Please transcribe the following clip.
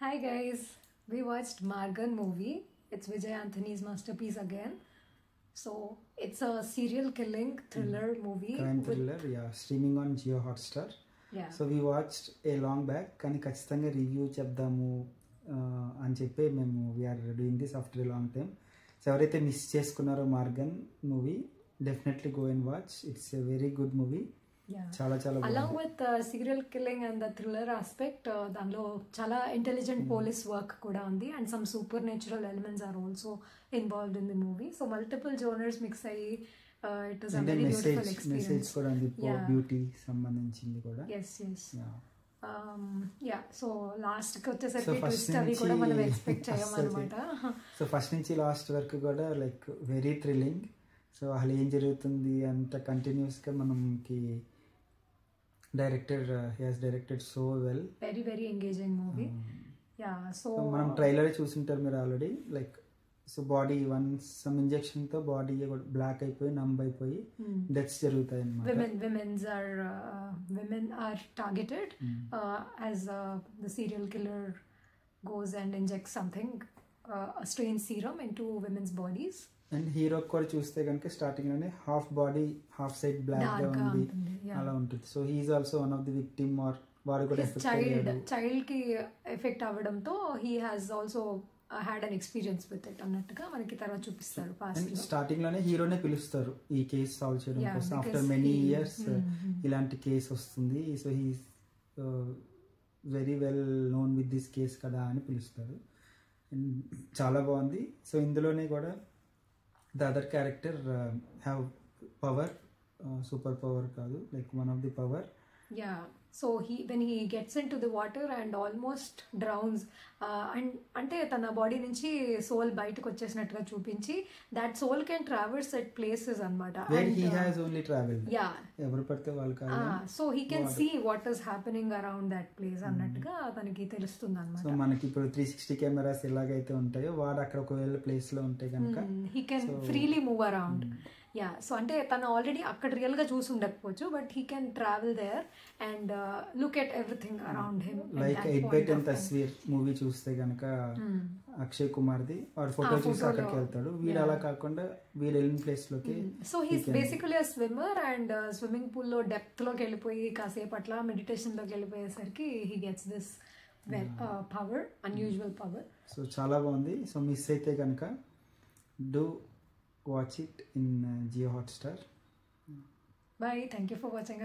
Hi guys, we watched Margan movie. It's Vijay Anthony's masterpiece again. So it's a serial killing thriller movie. Crime thriller, yeah, streaming on Jio Hotstar. Yeah. So we watched a long back, కానీ ఖచ్చితంగా review చెప్దాము అని చెప్పి మేము we are doing this after a long time. So ఎవరైతే miss చేసుకున్నారో Maargan movie, definitely go and watch. It's a very good movie. చాలా చాలా along with serial killing and the thriller aspect, దానిలో చాలా ఇంటెలిజెంట్ పోలీస్ వర్క్ కూడా ఉంది and some supernatural elements are also involved in the movie. So multiple genres mix అయ్యి it was a very beautiful experience. Message కూడా ఉంది, beauty సంబంధించింది కూడా. Yeah so last కి వచ్చేసరికి ట్విస్ట్ అవి కూడా మనం ఎక్స్పెక్ట్ చేయమన్నమాట. సో ఫస్ట్ నుంచి లాస్ట్ వరకు కూడా లైక్ వెరీ థ్రిల్లింగ్. సో అసలు ఏం జరుగుతుంది అంత కంటిన్యూస్గా మనకి he has directed so well. Very engaging movie. Yeah, so మనం ట్రైలర్ చూసింటారు మీరు already. Like so body once some injection తో బాడీ బ్లాక్ అయిపోయి నంబ్ అయిపోయి డెత్స్ జరుగుతాయి అన్నమాట. women are targeted as the serial killer goes and injects something, a strange serum into women's bodies. And hero కూడా చూస్తే కనుక starting లోనే half body half side black గా ఉంది, అలా ఉంటుంది. So he's also one of the victim, or వాడు కూడా చైల్డ్ కి ఎఫెక్ట్ అవ్వడంతో he has also had an experience with it అన్నట్టుగా మనకి తర్వాత చూపిస్తారు. స్టార్టింగ్ లోనే హీరోనే పిలుస్తారు ఈ కేసు సాల్వ్ చేయడం కోసం. ఆఫ్టర్ మెనీ ఇయర్స్ ఇలాంటి కేసు వస్తుంది. So he very well known with this case కదా అని పిలుస్తారు. అండ్ చాలా బాగుంది. సో ఇందులోనే కూడా the other character have power, super power kaadu, like one of the power. Yeah, so when he gets into the water and almost drowns, and ante tana body nunchi soul bayitiki vachesnatuga chupinchi that soul can traverse at places anamata where he has only traveled. Yeah, evaru padthe vallu kaadu. So he can see what is happening around that place annatuga tanaki telustundi anamata. So manaki ippudu 360 cameras elagaithe untayo vaadu akkada okavela place lo unte ganaka he can freely move around. Yeah, so అంటే తను already అక్కడ real గా చూసి ఉండకపోవచ్చు, but he can travel there and look at everything around him. Like 8/10 Tasveer movie చూస్తే గనక Akshay Kumar their photo చూసి అక్కడికి వెళ్తాడు. వీడు అలా కాకుండా వీడు వెళ్ళిన ప్లేస్ లోకి. So he's basically a swimmer and swimming pool లో డెప్త్ లోకి వెళ్ళిపోయి కాసేపు అట్లా మెడిటేషన్ లోకి వెళ్ళిపోయేసరికి he gets this power, unusual power. So చాలా బాగుంది. సో మిస్ అయితే కనుక do watch it in Jio Hotstar. Bye. Thank you for watching.